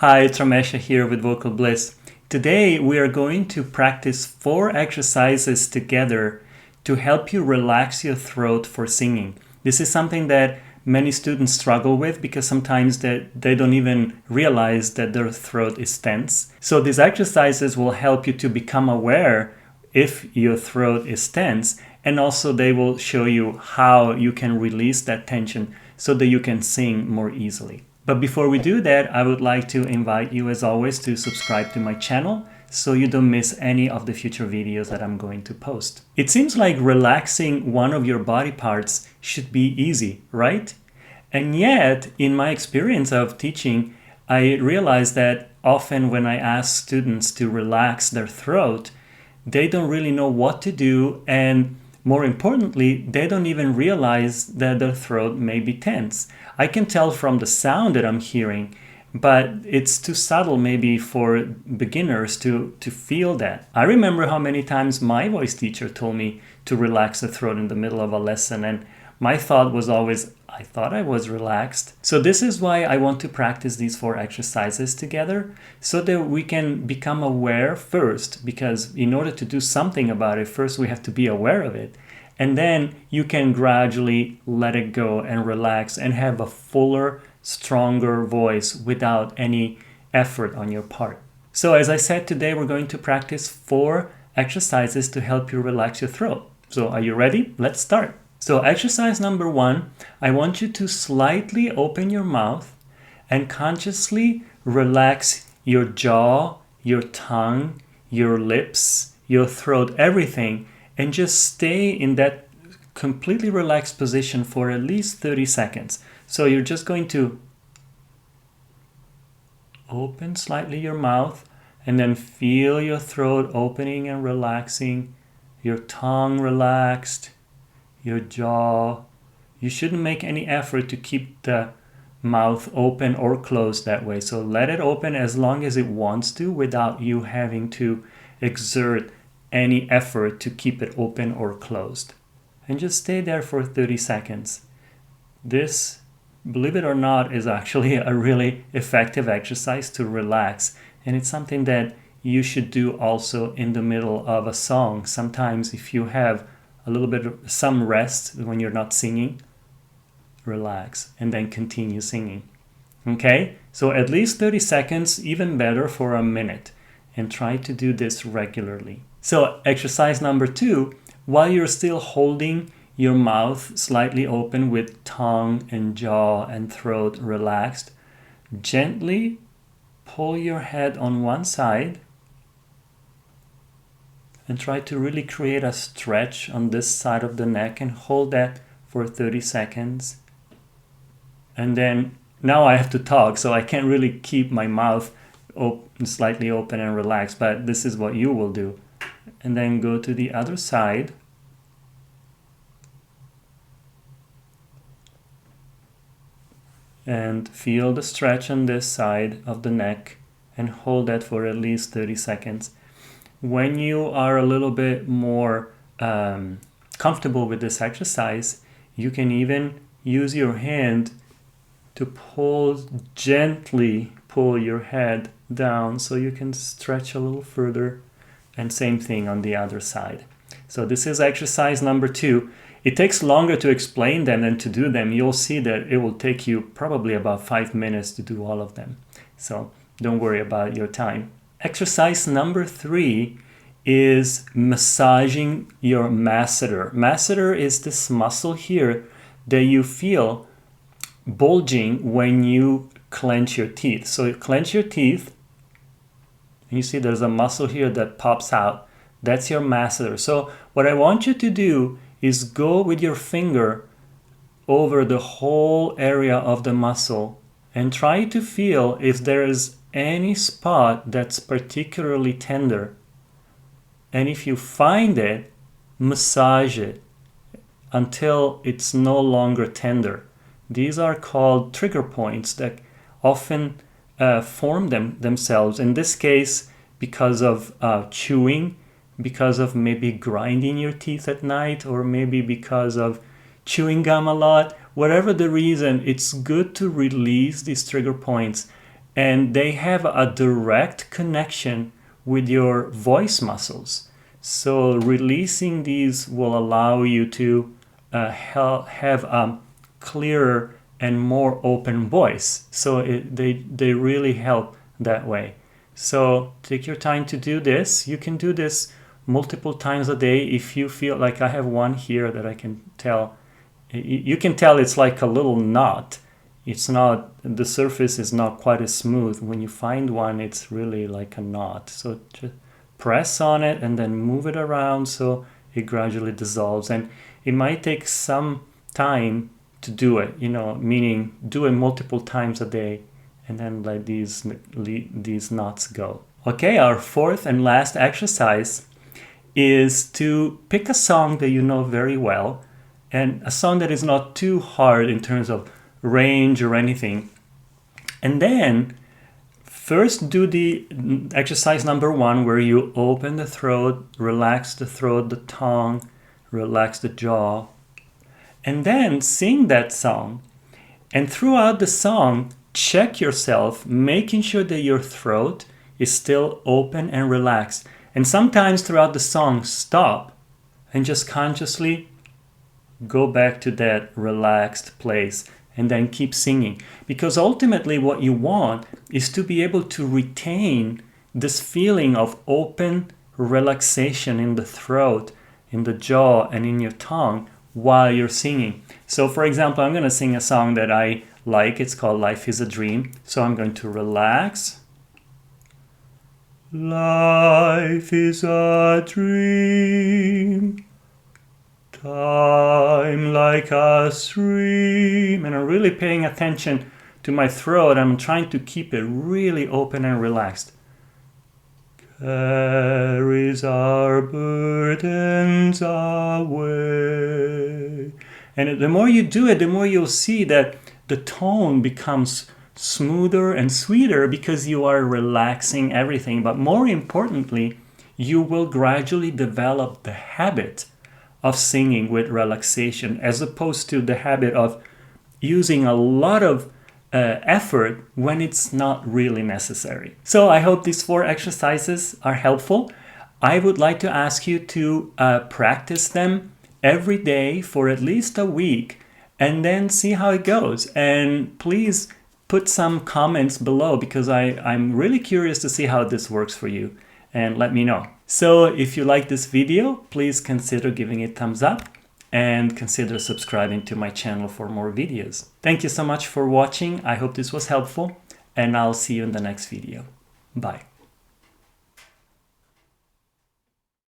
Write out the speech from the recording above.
Hi, it's Ramesha here with Vocal Bliss. Today we are going to practice 4 exercises together to help you relax your throat for singing. This is something that many students struggle with because sometimes they don't even realize that their throat is tense. So these exercises will help you to become aware if your throat is tense, and also they will show you how you can release that tension so that you can sing more easily. But before we do that, I would like to invite you, as always, to subscribe to my channel so you don't miss any of the future videos that I'm going to post. It seems like relaxing one of your body parts should be easy, right? And yet, in my experience of teaching, I realized that often when I ask students to relax their throat, they don't really know what to do, and more importantly, they don't even realize that their throat may be tense. I can tell from the sound that I'm hearing, but it's too subtle maybe for beginners to feel that. I remember how many times my voice teacher told me to relax the throat in the middle of a lesson, and my thought was always, I thought I was relaxed. So this is why I want to practice these 4 exercises together so that we can become aware first, because in order to do something about it, first we have to be aware of it. And then you can gradually let it go and relax and have a fuller, stronger voice without any effort on your part. So as I said, today we're going to practice 4 exercises to help you relax your throat. So are you ready? Let's start. So exercise number 1, I want you to slightly open your mouth and consciously relax your jaw, your tongue, your lips, your throat, everything, and just stay in that completely relaxed position for at least 30 seconds. So you're just going to open slightly your mouth and then feel your throat opening and relaxing, your tongue relaxed, your jaw. You shouldn't make any effort to keep the mouth open or closed that way. So let it open as long as it wants to without you having to exert any effort to keep it open or closed. And just stay there for 30 seconds. This, believe it or not, is actually a really effective exercise to relax. And it's something that you should do also in the middle of a song. Sometimes if you have a little bit of some rest when you're not singing, relax and then continue singing. Okay? So at least 30 seconds, even better for a minute. And try to do this regularly. So exercise number 2, while you're still holding your mouth slightly open with tongue and jaw and throat relaxed, gently pull your head on one side and try to really create a stretch on this side of the neck and hold that for 30 seconds. And then now I have to talk, so I can't really keep my mouth slightly open and relaxed, but this is what you will do. And then go to the other side. And feel the stretch on this side of the neck and hold that for at least 30 seconds. When you are a little bit more comfortable with this exercise, you can even use your hand to gently pull your head down so you can stretch a little further, and same thing on the other side. So this is exercise number 2. It takes longer to explain them than to do them. You'll see that it will take you probably about 5 minutes to do all of them. So don't worry about your time. Exercise number 3 is massaging your masseter. Masseter is this muscle here that you feel bulging when you clench your teeth. So you clench your teeth, and you see there's a muscle here that pops out. That's your masseter. So what I want you to do is go with your finger over the whole area of the muscle and try to feel if there is any spot that's particularly tender. And if you find it, massage it until it's no longer tender. These are called trigger points that often form themselves. In this case, because of chewing, because of maybe grinding your teeth at night, or maybe because of chewing gum a lot. Whatever the reason, it's good to release these trigger points and they have a direct connection with your voice muscles. So releasing these will allow you to have a clearer and more open voice. So they really help that way. So take your time to do this. You can do this multiple times a day. If you feel like, I have one here that I can tell, you can tell it's like a little knot. It's not, the surface is not quite as smooth. When you find one, it's really like a knot. So just press on it and then move it around so it gradually dissolves. And it might take some time to do it, meaning do it multiple times a day and then let these knots go. Okay, our fourth and last exercise is to pick a song that you know very well, and a song that is not too hard in terms of range or anything. And then first do the exercise number 1, where you open the throat, relax the throat, the tongue, relax the jaw, and then sing that song. And throughout the song, check yourself, making sure that your throat is still open and relaxed. And sometimes throughout the song, stop and just consciously go back to that relaxed place and then keep singing. Because ultimately what you want is to be able to retain this feeling of open relaxation in the throat, in the jaw, and in your tongue while you're singing. So for example, I'm going to sing a song that I like. It's called Life is a Dream. So I'm going to relax. Life is a dream, time like a stream. And I'm really paying attention to my throat. I'm trying to keep it really open and relaxed. Carries our burdens away. And the more you do it, the more you'll see that the tone becomes smoother and sweeter because you are relaxing everything. But more importantly, you will gradually develop the habit of singing with relaxation, as opposed to the habit of using a lot of effort when it's not really necessary. So I hope these 4 exercises are helpful. I would like to ask you to practice them every day for at least a week and then see how it goes. And please put some comments below, because I'm really curious to see how this works for you, and let me know. So if you like this video, please consider giving it a thumbs up and consider subscribing to my channel for more videos. Thank you so much for watching. I hope this was helpful, and I'll see you in the next video. Bye.